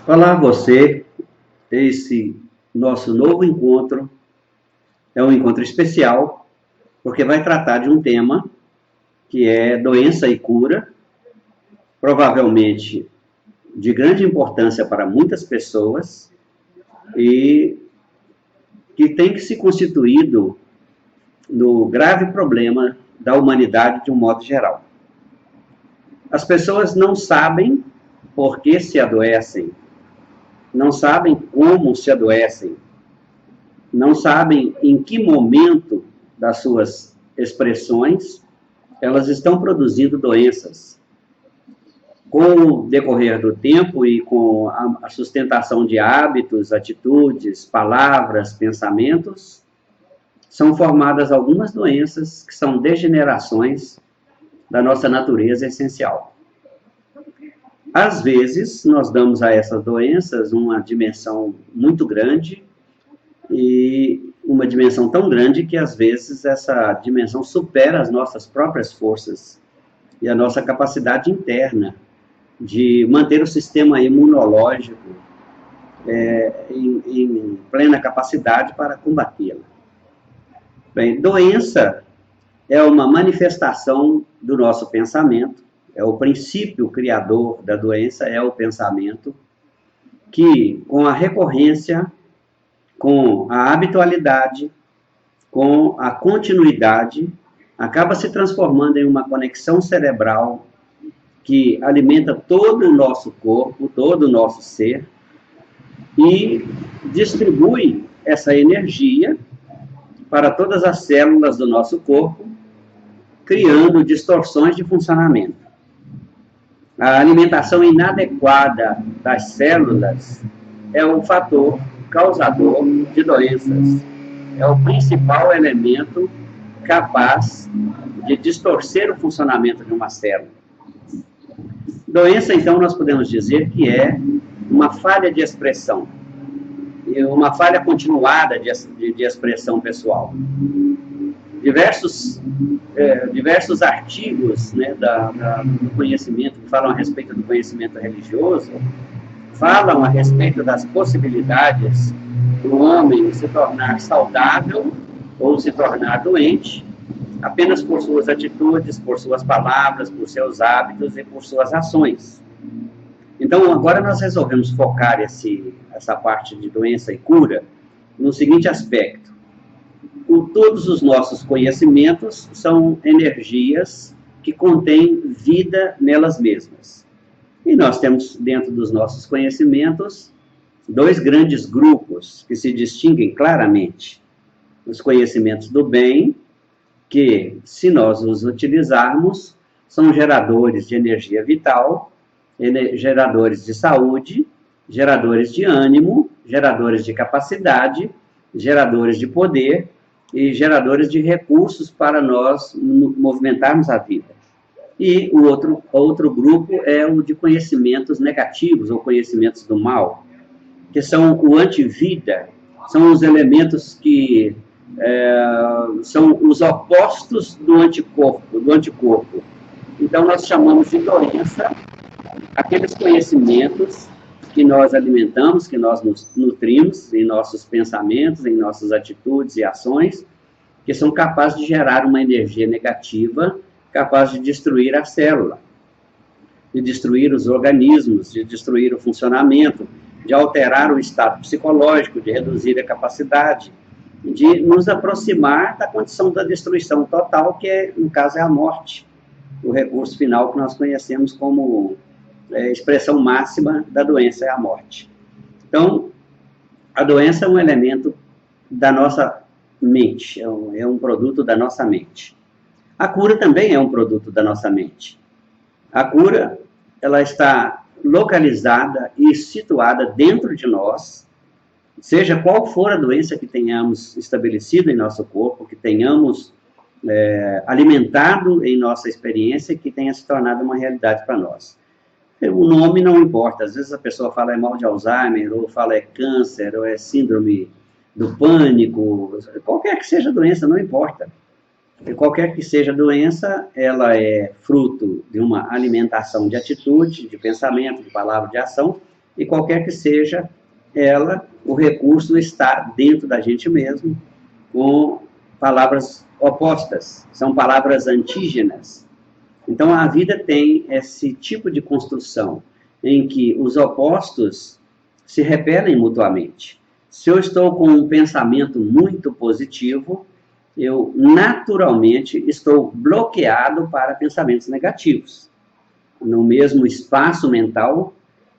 Olá, você. Esse nosso novo encontro é um encontro especial, porque vai tratar de um tema que é doença e cura, provavelmente de grande importância para muitas pessoas e que tem que se constituído no grave problema da humanidade de um modo geral. As pessoas não sabem por que se adoecem, não sabem como se adoecem, não sabem em que momento das suas expressões elas estão produzindo doenças. Com o decorrer do tempo e com a sustentação de hábitos, atitudes, palavras, pensamentos, são formadas algumas doenças que são degenerações da nossa natureza essencial. Às vezes, nós damos a essas doenças uma dimensão muito grande e uma dimensão tão grande que, às vezes, essa dimensão supera as nossas próprias forças e a nossa capacidade interna de manter o sistema imunológico em plena capacidade para combatê-la. Bem, doença é uma manifestação do nosso pensamento, é o princípio criador da doença, é o pensamento, que com a recorrência, com a habitualidade, com a continuidade, acaba se transformando em uma conexão cerebral que alimenta todo o nosso corpo, todo o nosso ser, e distribui essa energia para todas as células do nosso corpo, criando distorções de funcionamento. A alimentação inadequada das células é o fator causador de doenças. É o principal elemento capaz de distorcer o funcionamento de uma célula. Doença, então, nós podemos dizer que é uma falha de expressão, uma falha continuada de expressão pessoal. Diversos artigos, né, do conhecimento, que falam a respeito do conhecimento religioso, falam a respeito das possibilidades do homem se tornar saudável ou se tornar doente, apenas por suas atitudes, por suas palavras, por seus hábitos e por suas ações. Então, agora nós resolvemos focar essa parte de doença e cura no seguinte aspecto. Todos os nossos conhecimentos são energias que contêm vida nelas mesmas. E nós temos, dentro dos nossos conhecimentos, dois grandes grupos que se distinguem claramente. Os conhecimentos do bem, que, se nós os utilizarmos, são geradores de energia vital, geradores de saúde, geradores de ânimo, geradores de capacidade, geradores de poder e geradores de recursos para nós movimentarmos a vida. E o outro grupo é o de conhecimentos negativos ou conhecimentos do mal, que são o antivida, são os elementos que são os opostos do anticorpo. Então, nós chamamos de doença aqueles conhecimentos que nós alimentamos, que nós nos nutrimos em nossos pensamentos, em nossas atitudes e ações, que são capazes de gerar uma energia negativa, capaz de destruir a célula, de destruir os organismos, de destruir o funcionamento, de alterar o estado psicológico, de reduzir a capacidade, de nos aproximar da condição da destruição total, que, no caso, é a morte, o recurso final que nós conhecemos como expressão máxima da doença, é a morte. Então, a doença é um elemento da nossa mente, é um produto da nossa mente. A cura também é um produto da nossa mente. A cura, ela está localizada e situada dentro de nós, seja qual for a doença que tenhamos estabelecido em nosso corpo, que tenhamos alimentado em nossa experiência, que tenha se tornado uma realidade para nós. O nome não importa, às vezes a pessoa fala é mal de Alzheimer, ou fala é câncer, ou é síndrome do pânico, qualquer que seja a doença, não importa. Qualquer que seja a doença, ela é fruto de uma alimentação de atitude, de pensamento, de palavra, de ação, e qualquer que seja ela, o recurso está dentro da gente mesmo, com palavras opostas, são palavras antígenas. Então, a vida tem esse tipo de construção, em que os opostos se repelem mutuamente. Se eu estou com um pensamento muito positivo, eu naturalmente estou bloqueado para pensamentos negativos. No mesmo espaço mental,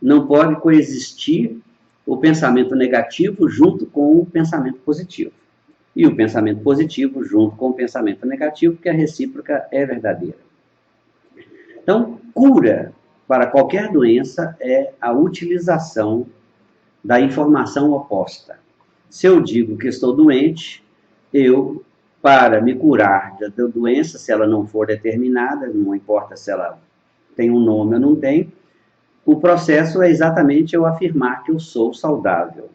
não pode coexistir o pensamento negativo junto com o pensamento positivo. E o pensamento positivo junto com o pensamento negativo, porque a recíproca é verdadeira. Então, cura para qualquer doença é a utilização da informação oposta. Se eu digo que estou doente, eu, para me curar da doença, se ela não for determinada, não importa se ela tem um nome ou não tem, o processo é exatamente eu afirmar que eu sou saudável.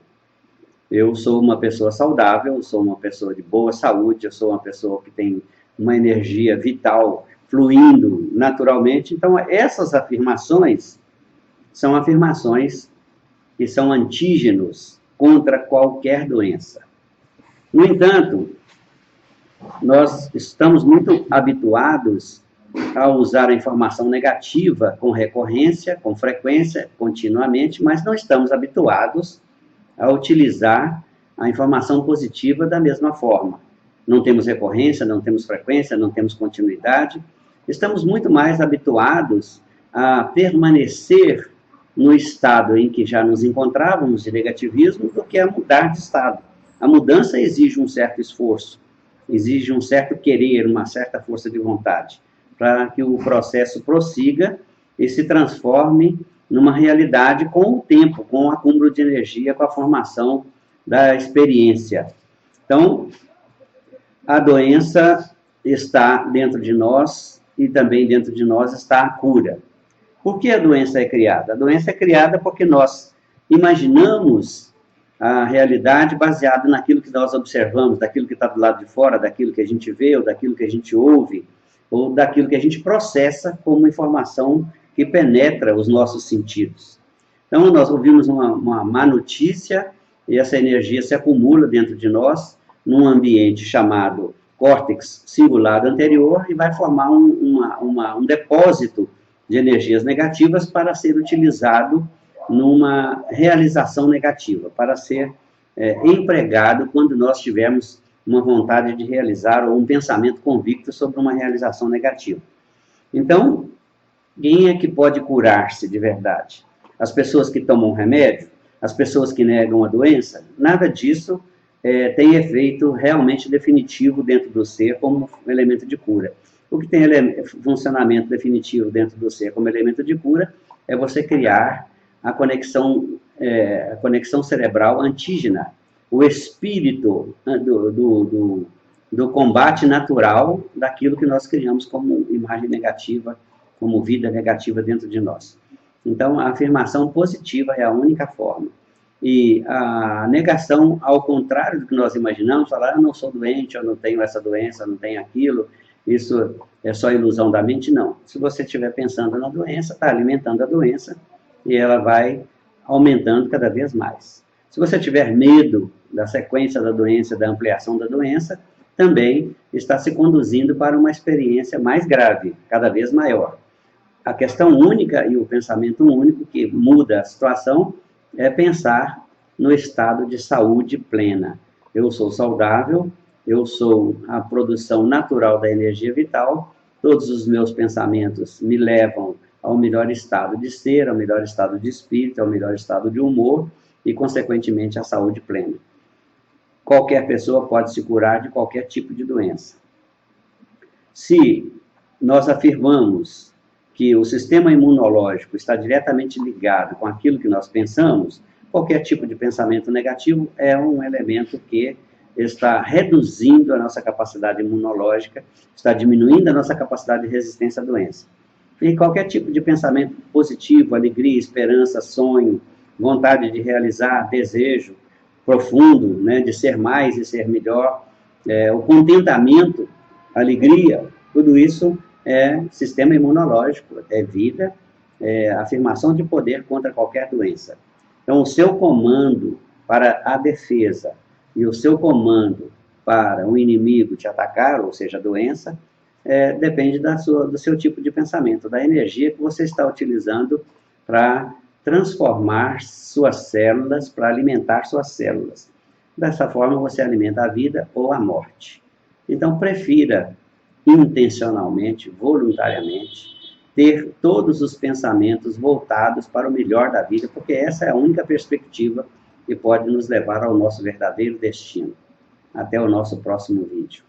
Eu sou uma pessoa saudável, eu sou uma pessoa de boa saúde, eu sou uma pessoa que tem uma energia vital fluindo naturalmente. Então, essas afirmações são afirmações que são antígenos contra qualquer doença. No entanto, nós estamos muito habituados a usar a informação negativa com recorrência, com frequência, continuamente, mas não estamos habituados a utilizar a informação positiva da mesma forma. Não temos recorrência, não temos frequência, não temos continuidade. Estamos muito mais habituados a permanecer no estado em que já nos encontrávamos de negativismo do que a mudar de estado. A mudança exige um certo esforço, exige um certo querer, uma certa força de vontade, para que o processo prossiga e se transforme numa realidade com o tempo, com o acúmulo de energia, com a formação da experiência. Então, a doença está dentro de nós e também dentro de nós está a cura. Por que a doença é criada? A doença é criada porque nós imaginamos a realidade baseada naquilo que nós observamos, daquilo que está do lado de fora, daquilo que a gente vê, ou daquilo que a gente ouve, ou daquilo que a gente processa como informação que penetra os nossos sentidos. Então, nós ouvimos uma má notícia e essa energia se acumula dentro de nós, num ambiente chamado córtex cingulado anterior, e vai formar um depósito de energias negativas para ser utilizado numa realização negativa, para ser empregado quando nós tivermos uma vontade de realizar ou um pensamento convicto sobre uma realização negativa. Então, quem é que pode curar-se de verdade? As pessoas que tomam remédio? As pessoas que negam a doença? Nada disso tem efeito realmente definitivo dentro do ser como elemento de cura. O que tem funcionamento definitivo dentro do ser como elemento de cura é você criar a conexão cerebral antígena, o espírito do combate natural daquilo que nós criamos como imagem negativa, como vida negativa dentro de nós. Então, a afirmação positiva é a única forma. E a negação, ao contrário do que nós imaginamos, falar, eu não sou doente, eu não tenho essa doença, eu não tenho aquilo, isso é só ilusão da mente, não. Se você estiver pensando na doença, está alimentando a doença e ela vai aumentando cada vez mais. Se você tiver medo da sequência da doença, da ampliação da doença, também está se conduzindo para uma experiência mais grave, cada vez maior. A questão única e o pensamento único que muda a situação é pensar no estado de saúde plena. Eu sou saudável, eu sou a produção natural da energia vital, todos os meus pensamentos me levam ao melhor estado de ser, ao melhor estado de espírito, ao melhor estado de humor e, consequentemente, à saúde plena. Qualquer pessoa pode se curar de qualquer tipo de doença. Se nós afirmamos que o sistema imunológico está diretamente ligado com aquilo que nós pensamos, qualquer tipo de pensamento negativo é um elemento que está reduzindo a nossa capacidade imunológica, está diminuindo a nossa capacidade de resistência à doença. E qualquer tipo de pensamento positivo, alegria, esperança, sonho, vontade de realizar, desejo profundo, né, de ser mais e ser melhor, o contentamento, alegria, tudo isso é sistema imunológico, é vida, é afirmação de poder contra qualquer doença. Então, o seu comando para a defesa e o seu comando para o inimigo te atacar, ou seja, a doença, depende do seu tipo de pensamento, da energia que você está utilizando para transformar suas células, para alimentar suas células. Dessa forma, você alimenta a vida ou a morte. Então, prefira intencionalmente, voluntariamente, ter todos os pensamentos voltados para o melhor da vida, porque essa é a única perspectiva que pode nos levar ao nosso verdadeiro destino. Até o nosso próximo vídeo.